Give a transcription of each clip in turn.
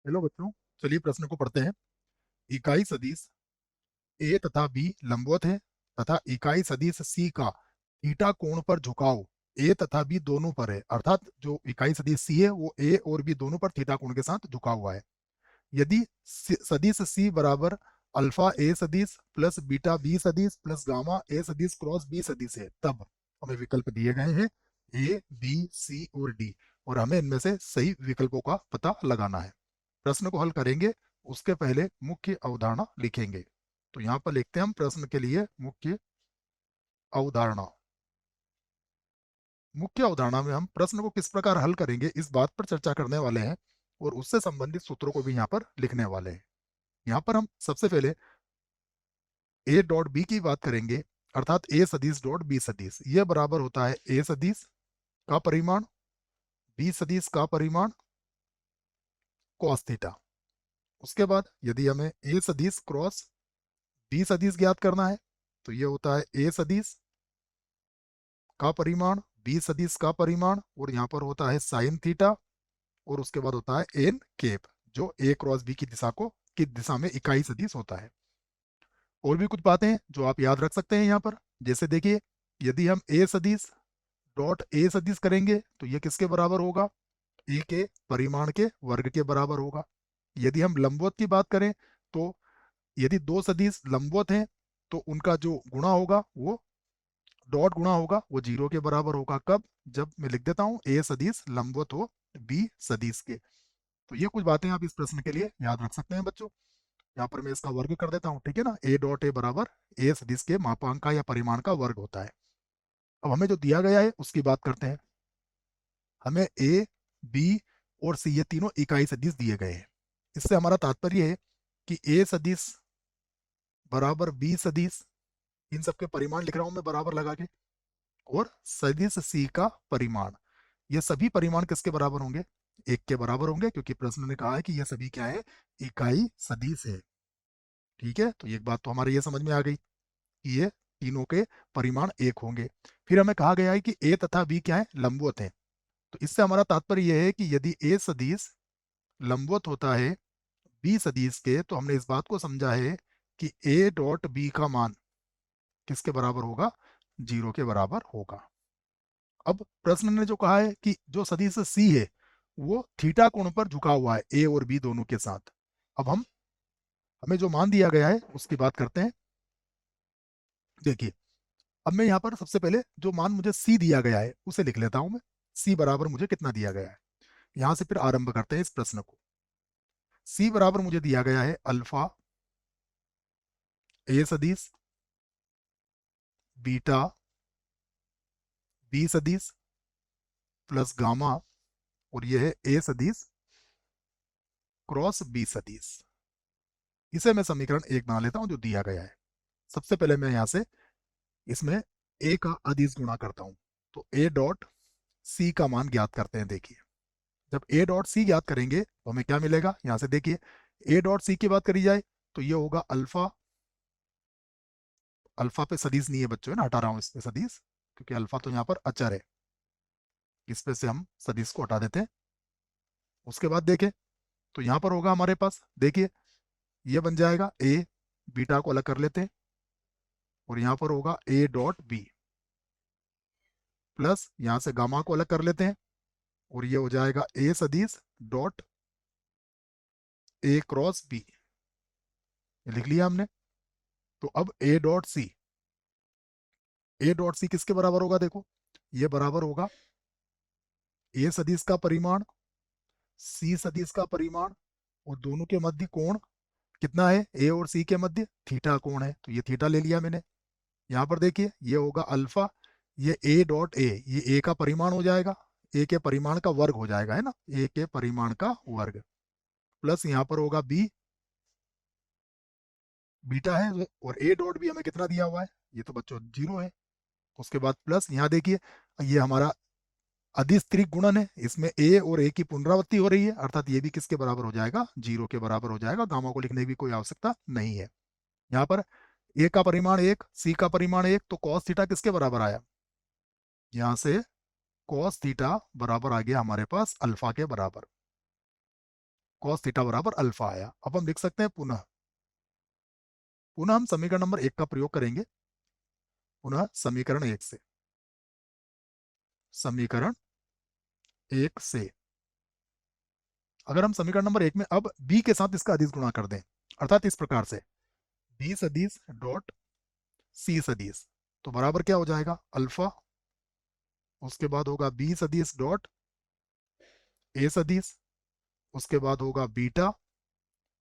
Hello बच्चों, चलिए प्रश्न को पढ़ते हैं। इकाई सदिश ए तथा बी लंबवत है तथा इकाई सदिश सी का थीटा कोण पर झुकाव ए तथा बी दोनों पर है। अर्थात जो इकाई सदिश सी है वो ए और बी दोनों पर थीटा कोण के साथ झुका हुआ है। यदि सदिश सी बराबर अल्फा ए सदिश प्लस बीटा बी सदिश प्लस गामा ए सदिश क्रॉस बी सदिश है, तब हमें विकल्प दिए गए हैं ए, बी, सी और डी, और हमें इनमें से सही विकल्पों का पता लगाना है। प्रश्न को हल करेंगे उसके पहले मुख्य अवधारणा लिखेंगे। तो यहाँ पर लिखते हैं हम प्रश्न के लिए मुख्य अवधारणा। मुख्य अवधारणा में हम प्रश्न को किस प्रकार हल करेंगे इस बात पर चर्चा करने वाले हैं और उससे संबंधित सूत्रों को भी यहाँ पर लिखने वाले हैं। यहाँ पर हम सबसे पहले ए डॉट बी की बात करेंगे, अर्थात ए सदिश डॉट बी सदिश। यह बराबर होता है ए सदिश का परिमाण बी सदिश का परिमाण cos थीटा। उसके बाद यदि हमें ए सदिश क्रॉस बी सदिश ज्ञात करना है तो ये होता है ए सदिश का परिमाण बी सदिश का परिमाण और यहाँ पर होता है साइन थीटा और उसके बाद होता है एन केप, जो ए क्रॉस बी की दिशा में इकाई सदिश होता है। और भी कुछ बातें हैं जो आप याद रख सकते हैं यहाँ पर। जैसे देखिए, यदि हम ए सदिश डॉट ए सदिश करेंगे तो ये किसके बराबर होगा? ए के परिमाण के वर्ग के बराबर होगा। यदि हम लंबवत की बात करें तो यदि दो सदिश लंबवत हैं तो उनका जो गुणा होगा वो डॉट गुणा होगा वो 0 के बराबर होगा। कब? जब मैं लिख देता हूं ए सदिश लंबवत हो बी सदिश के। तो ये कुछ बातें आप इस प्रश्न के लिए याद रख सकते हैं बच्चों। यहाँ पर मैं इसका वर्ग कर देता हूँ, ठीक है ना। ए डॉट ए बराबर ए सदिश के मापांक का या परिमाण का वर्ग होता है। अब हमें जो दिया गया है उसकी बात करते हैं। हमें ए, बी और सी ये तीनों इकाई सदिश दिए गए हैं। इससे हमारा तात्पर्य है कि ए सदिश बराबर बी सदिश, इन सबके परिमाण लिख रहा हूं मैं बराबर लगा के, और सदिश सी का परिमाण, ये सभी परिमाण किसके बराबर होंगे? एक के बराबर होंगे, क्योंकि प्रश्न ने कहा है कि ये सभी क्या है? इकाई सदिश है। ठीक है, तो एक बात तो हमारे ये समझ में आ गई कि ये तीनों के परिमाण एक होंगे। फिर हमें कहा गया है कि ए तथा बी क्या है? लंबवत है। तो इससे हमारा तात्पर्य यह है कि यदि ए सदिश लंबवत होता है बी सदिश के, तो हमने इस बात को समझा है कि ए डॉट बी का मान किसके बराबर होगा? 0 के बराबर होगा। अब प्रश्न ने जो कहा है कि जो सदिश सी है वो थीटा कोण पर झुका हुआ है ए और बी दोनों के साथ। अब हमें जो मान दिया गया है उसकी बात करते हैं। देखिए, अब मैं यहाँ पर सबसे पहले जो मान मुझे सी दिया गया है उसे लिख लेता हूं मैं। सी बराबर मुझे कितना दिया गया है, यहां से फिर आरंभ करते हैं इस प्रश्न को। सी बराबर मुझे दिया गया है अल्फा ए सदिश बीटा बी सदिश प्लस गामा, और यह है ए सदिश क्रॉस बी सदिश। इसे मैं समीकरण 1 बना लेता हूं जो दिया गया है। सबसे पहले मैं यहां से इसमें ए का अदिश गुणा करता हूं। तो ए डॉट सी का मान ज्ञात करते हैं। देखिए, जब ए डॉट सी ज्ञात करेंगे तो हमें क्या मिलेगा? यहां से देखिए, ए डॉट सी की बात करी जाए तो ये होगा अल्फा, अल्फा पे सदिश नहीं है बच्चों, है ना, हटा रहा हूं इससे सदिश, क्योंकि अल्फा तो यहाँ पर अचर है। इस पे से हम सदिश को हटा देते हैं। उसके बाद देखें तो यहाँ पर होगा हमारे पास, देखिए ये बन जाएगा ए, बीटा को अलग कर लेते हैं, और यहाँ पर होगा ए डॉट बी प्लस यहाँ से गामा को अलग कर लेते हैं, और ये हो जाएगा ए सदिश डॉट ए क्रॉस बी। लिख लिया हमने। तो अब ए डॉट सी किसके बराबर होगा? देखो, ये बराबर होगा ए सदिश का परिमाण सी सदिश का परिमाण, और दोनों के मध्य कोण कितना है? ए और सी के मध्य थीटा कोण है, तो ये थीटा ले लिया मैंने। यहाँ पर देखिए ये होगा अल्फा, ये ए डॉट ए, ये ए का परिमाण हो जाएगा, ए के परिमाण का वर्ग हो जाएगा, है ना, ए के परिमाण का वर्ग, प्लस यहाँ पर होगा बी, बीटा है, और ए डॉट बी हमें कितना दिया हुआ है? ये तो बच्चों 0 है। उसके बाद प्लस यहाँ देखिए, ये हमारा अधिस्त्रिक गुणन है, इसमें ए और ए की पुनरावृत्ति हो रही है, अर्थात ये भी किसके बराबर हो जाएगा? 0 के बराबर हो जाएगा। गामा को लिखने की कोई आवश्यकता नहीं है। यहाँ पर ए का परिमाण 1, सी का परिमाण 1, तो कॉस थीटा किसके बराबर आया? यहाँ से कॉस थीटा बराबर आ गया हमारे पास अल्फा के बराबर। कॉस थीटा बराबर अल्फा आया। अब हम लिख सकते हैं पुनः पुनः हम समीकरण नंबर 1 का प्रयोग करेंगे। पुनः समीकरण 1 से, समीकरण 1 से अगर हम समीकरण नंबर 1 में अब b के साथ इसका अदिश गुणा कर दें, अर्थात इस प्रकार से b सदिश डॉट c सदिश, तो बराबर क्या हो जाएगा अल्फा, उसके बाद होगा b सदिश डॉट a सदिश, उसके बाद होगा बीटा,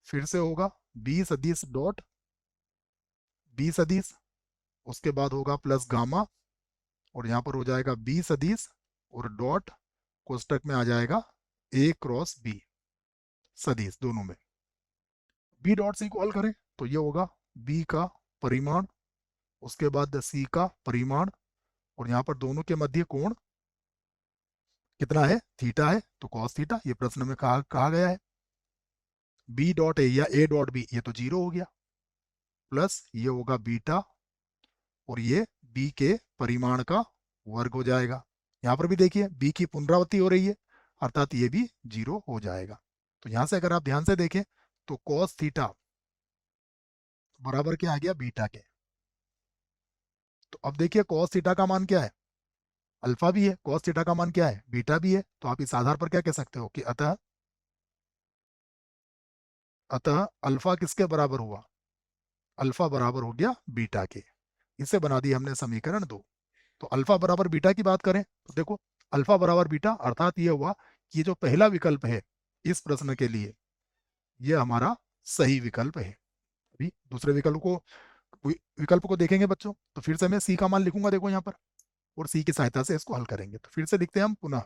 फिर से होगा b सदिश डॉट b सदिश, उसके बाद होगा प्लस गामा, और यहाँ पर हो जाएगा b सदिश और डॉट कोष्टक में आ जाएगा a क्रॉस b सदिश दोनों में। b डॉट c को हल करें तो ये होगा b का परिमाण, उसके बाद c का परिमाण, और यहाँ पर दोनों के मध्य कोण कितना है, थीटा है, तो कॉस थीटा, ये प्रश्न में कहा गया है। b डॉट ए या a डॉट b ये तो 0 हो गया, प्लस ये होगा बीटा, और ये b के परिमाण का वर्ग हो जाएगा। यहाँ पर भी देखिए b की पुनरावृत्ति हो रही है, अर्थात ये भी 0 हो जाएगा। तो यहाँ से अगर आप ध्यान से देखें तो कॉस थीटा बराबर क्या आ गया, बीटा के। तो अब देखिए कॉस थीटा का मान क्या है, अल्फा भी है, कॉस थीटा का मान क्या है, बीटा भी है। तो आप इस आधार पर क्या कह सकते हो कि अतः अतः अल्फा किसके बराबर हुआ, अल्फा बराबर हो गया बीटा के। इसे बना दिया हमने समीकरण 2। तो अल्फा बराबर बीटा की बात करें तो देखो अल्फा बराबर बीटा, अर्थात ये हुआ कि ये जो पहला विकल्प है इस प्रश्न के लिए ये हमारा सही विकल्प है। अभी दूसरे विकल्प को देखेंगे बच्चों, तो फिर से मैं सी का मान लिखूंगा, देखो यहाँ पर, और सी की सहायता से इसको हल करेंगे। तो फिर से लिखते हैं हम पुनः,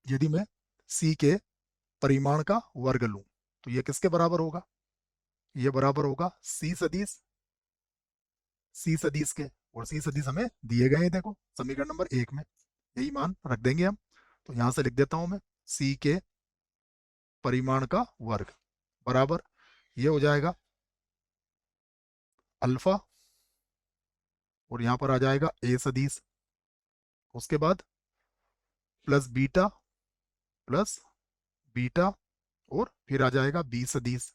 यदि मैं सी के परिमाण का वर्ग लूं तो ये किसके बराबर होगा, ये बराबर होगा सी सदिश के, और सी सदिश हमें दिए गए हैं, देखो समीकरण नंबर 1 में यही मान रख देंगे हम। तो यहां से लिख देता हूं मैं सी के परिमाण का वर्ग बराबर ये हो जाएगा अल्फा, और यहां पर आ जाएगा ए सदिश, उसके बाद प्लस बीटा और फिर आ जाएगा बी सदिश,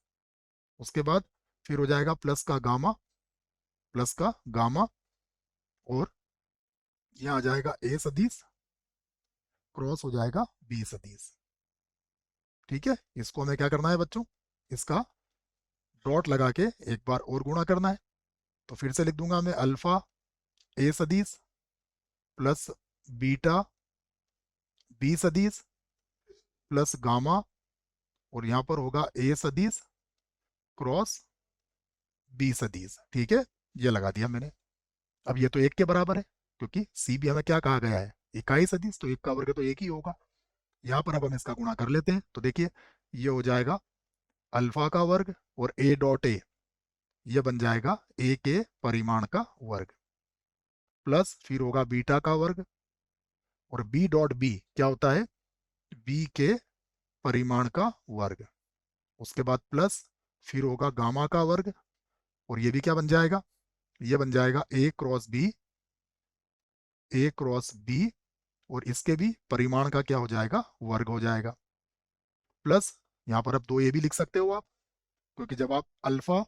उसके बाद फिर हो जाएगा प्लस का गामा, और यहाँ आ जाएगा ए सदिश क्रॉस हो जाएगा बी सदिश। ठीक है, इसको हमें क्या करना है बच्चों, इसका डॉट लगा के एक बार और गुणा करना है। तो फिर से लिख दूंगा मैं अल्फा ए सदिश प्लस बीटा बी सदिश प्लस गामा, और यहाँ पर होगा ए सदिश क्रॉस बी सदिश। ठीक है, ये लगा दिया मैंने। अब ये तो 1 के बराबर है, क्योंकि सी भी हमें क्या कहा गया है, इकाई सदिश, तो 1 का वर्ग तो 1 ही होगा। यहाँ पर अब हम इसका गुणा कर लेते हैं, तो देखिए ये हो जाएगा अल्फा का वर्ग और ए डॉट ए, ये बन जाएगा ए के परिमाण का वर्ग, प्लस फिर होगा बीटा का वर्ग, और बी डॉट बी क्या होता है, बी के परिमाण का वर्ग, उसके बाद प्लस फिर होगा गामा का वर्ग, और ये भी क्या बन जाएगा, ये बन जाएगा ए क्रॉस बी, और इसके भी परिमाण का क्या हो जाएगा, वर्ग हो जाएगा, प्लस यहाँ पर अब 2 ए भी लिख सकते हो आप, क्योंकि जब आप अल्फा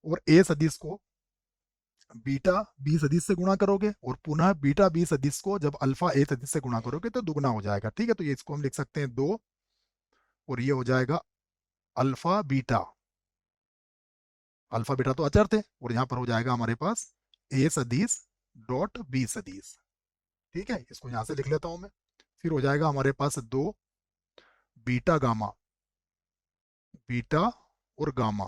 और ए सदिश को बीटा बी सदिश से गुणा करोगे और पुनः बीटा बी सदिश को जब अल्फा ए सदिश से गुणा करोगे तो दुगना हो जाएगा। ठीक है, तो ये इसको हम लिख सकते हैं 2, और ये हो जाएगा अल्फा बीटा तो अचर थे, और यहाँ पर हो जाएगा हमारे पास ए सदिश डॉट बी सदिश। ठीक है, इसको यहाँ से लिख लेता हूं मैं। फिर हो जाएगा हमारे पास 2 बीटा और गामा,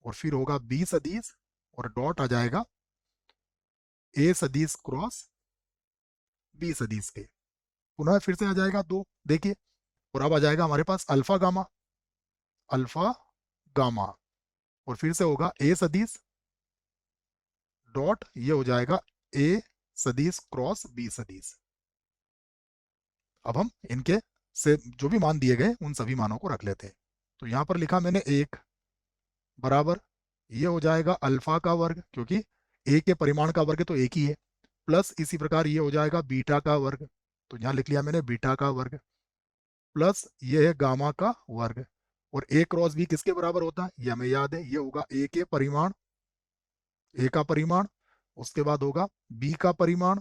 और फिर होगा बी सदिश और डॉट आ जाएगा ए सदिश क्रॉस बी सदिश के, पुनः फिर से आ जाएगा 2, देखिए, और अब आ जाएगा हमारे पास अल्फा गामा, और फिर से होगा ए सदिश डॉट ये हो जाएगा ए सदिश क्रॉस बी सदिश। अब हम इनके से जो भी मान दिए गए उन सभी मानों को रख लेते हैं। तो यहां पर लिखा मैंने 1 बराबर ये हो जाएगा अल्फा का वर्ग, क्योंकि ए के परिमाण का वर्ग तो 1 ही है, प्लस इसी प्रकार ये हो जाएगा बीटा का वर्ग, तो यहां लिख लिया मैंने बीटा का वर्ग, प्लस ये है गामा का वर्ग। और ए क्रॉस बी किसके बराबर होता है, ये हमें याद है, ये होगा ए के परिमाण, ए का परिमाण, उसके बाद होगा बी का परिमाण,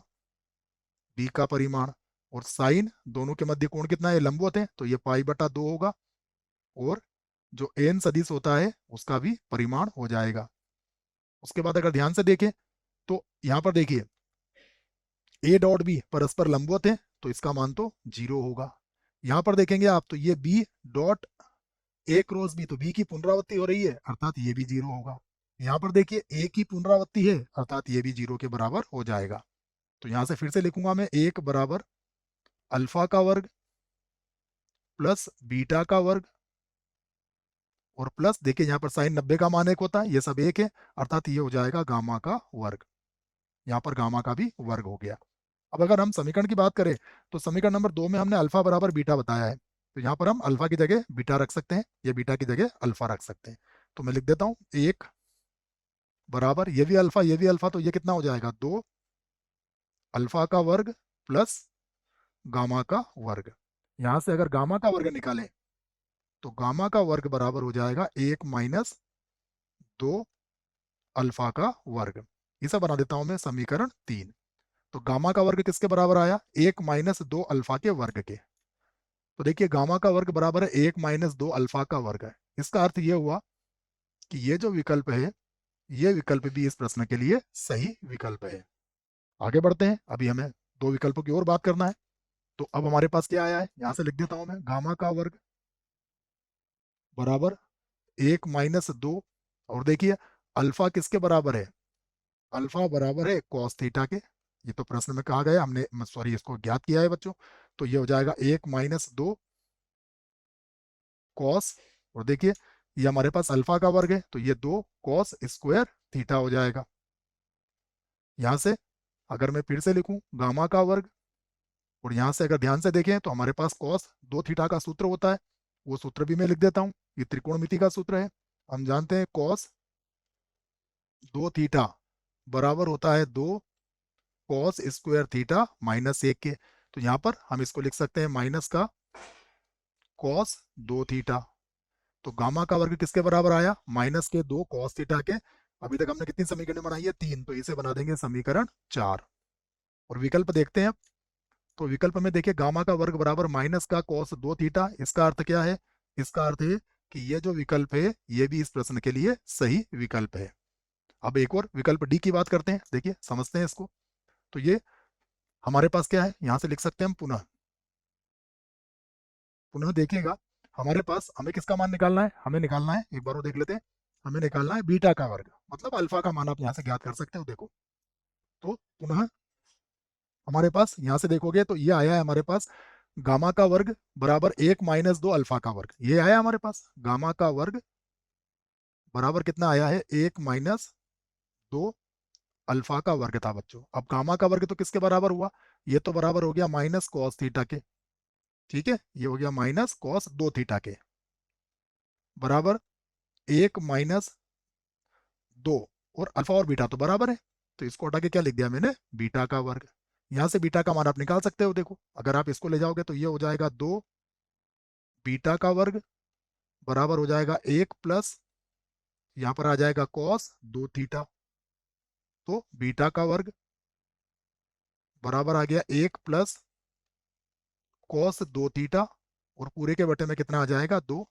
बी का परिमाण, और साइन दोनों के मध्य कोण कितना है, लंबवत है, तो ये पाई बटा 2 होगा। और जो एन सदिश होता है उसका भी परिमाण हो जाएगा। उसके बाद अगर ध्यान से देखें तो यहां पर देखिए ए डॉट बी परस्पर लंबवत है, तो इसका मान तो 0 होगा। यहां पर देखेंगे आप तो ये B dot A cross B, तो बी की पुनरावृत्ति हो रही है, अर्थात ये भी 0 होगा। यहाँ पर देखिए ए की पुनरावृत्ति है, अर्थात ये भी 0 के बराबर हो जाएगा। तो यहां से फिर से लिखूंगा मैं, 1 बराबर अल्फा का वर्ग प्लस बीटा का वर्ग, और प्लस देखिए यहाँ पर साइन 90 का मान एक होता है, ये सब एक है, अर्थात ये हो जाएगा गामा का वर्ग। यहाँ पर गामा का भी वर्ग हो गया। अब अगर हम समीकरण की बात करें तो समीकरण नंबर 2 में हमने अल्फा बराबर बीटा बताया है, तो यहाँ पर हम अल्फा की जगह बीटा रख सकते हैं, या बीटा की जगह अल्फा रख सकते हैं। तो मैं लिख देता हूँ 1 बराबर ये भी अल्फा ये भी अल्फा, तो ये कितना हो जाएगा, 2 अल्फा का वर्ग प्लस गामा का वर्ग। यहां से अगर गामा का वर्ग निकालें तो गामा का वर्ग बराबर हो जाएगा 1 माइनस 2 अल्फा का वर्ग। इसे बना देता हूं मैं समीकरण 3। तो गामा का वर्ग किसके बराबर आया, 1 माइनस 2 अल्फा के वर्ग के। तो देखिए गामा का वर्ग बराबर है 1 माइनस 2 अल्फा का वर्ग है। इसका अर्थ ये हुआ कि ये जो विकल्प है, ये विकल्प भी इस प्रश्न के लिए सही विकल्प है। आगे बढ़ते हैं, अभी हमें दो विकल्पों की और बात करना है। तो अब हमारे पास क्या आया है, यहां से लिख देता हूं मैं, गामा का वर्ग बराबर 1 - 2, और देखिए अल्फा किसके बराबर है, अल्फा बराबर है कॉस थीटा के। ये तो प्रश्न में कहा गया, हमने सॉरी इसको ज्ञात किया है बच्चों। तो ये हो जाएगा 1 - 2 कॉस, और देखिए ये हमारे पास अल्फा का वर्ग है, तो ये 2 कॉस स्क्वायर थीटा हो जाएगा। यहां से अगर मैं फिर से लिखूं गामा का वर्ग, और यहां से अगर ध्यान से देखें तो हमारे पास कॉस 2 थीटा का सूत्र होता है, वो सूत्र भी मैं लिख देता हूं। ये त्रिकोणमिति का सूत्र है, हम जानते हैं कॉस 2 थीटा बराबर होता है 2 कॉस स्क्वायर थीटा -1 के। तो यहां पर हम इसको लिख सकते हैं माइनस का कॉस 2 थीटा। तो गामा का वर्ग किसके बराबर आया, माइनस के 2 कॉस थीटा के। अभी तक हमने कितनी समीकरण बनाई है, 3, तो इसे बना देंगे समीकरण 4। और विकल्प देखते हैं। तो विकल्प में देखिए गामा का वर्ग बराबर माइनस का कॉस 2 थीटा, इसका अर्थ क्या है, इसका अर्थ है कि ये जो विकल्प है ये भी इस प्रश्न के लिए सही विकल्प है। अब एक और विकल्प डी की बात करते हैं, देखिए समझते हैं इसको। तो ये हमारे पास क्या है, यहां से लिख सकते हैं हम पुनः, पुनः देखिएगा हमारे पास हमें किसका मान निकालना है, हमें निकालना है, एक बार वो देख लेते हैं, हमें निकालना है बीटा का वर्ग, मतलब अल्फा का मान आप यहाँ से ज्ञात कर सकते हो। देखो तो पुनः हमारे पास यहाँ से देखोगे तो ये आया है हमारे पास गामा का वर्ग बराबर 1 - 2 अल्फा का वर्ग, ये आया हमारे पास गामा का वर्ग बराबर कितना आया है, 1 - 2 अल्फा का वर्ग था बच्चों। अब गामा का वर्ग तो किसके बराबर हुआ, ये तो बराबर हो गया माइनस कॉस थीटा के, ठीक है, ये हो गया माइनस कॉस 2 थीटा के बराबर 1 - 2, और अल्फा और बीटा तो बराबर है, तो इसको हटा के क्या लिख दिया मैंने, बीटा का वर्ग। यहां से बीटा का मान आप निकाल सकते हो, देखो अगर आप इसको ले जाओगे तो ये हो जाएगा 2 बीटा का वर्ग बराबर हो जाएगा 1 प्लस यहाँ पर आ जाएगा कॉस 2 थीटा। तो बीटा का वर्ग बराबर आ गया 1 प्लस कॉस 2 थीटा, और पूरे के बटे में कितना आ जाएगा, 2।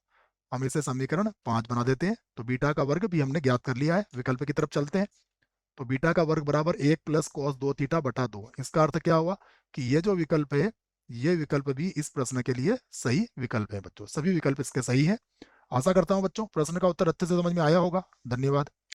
हम इसे समीकरण 5 बना देते हैं। तो बीटा का वर्ग भी हमने ज्ञात कर लिया है, विकल्प की तरफ चलते हैं। तो बीटा का वर्ग बराबर 1 प्लस कॉस 2 थीटा बटा 2। इसका अर्थ क्या हुआ कि ये जो विकल्प है ये विकल्प भी इस प्रश्न के लिए सही विकल्प है बच्चों, सभी विकल्प इसके सही है। आशा करता हूं बच्चों प्रश्न का उत्तर अच्छे से समझ में आया होगा। धन्यवाद।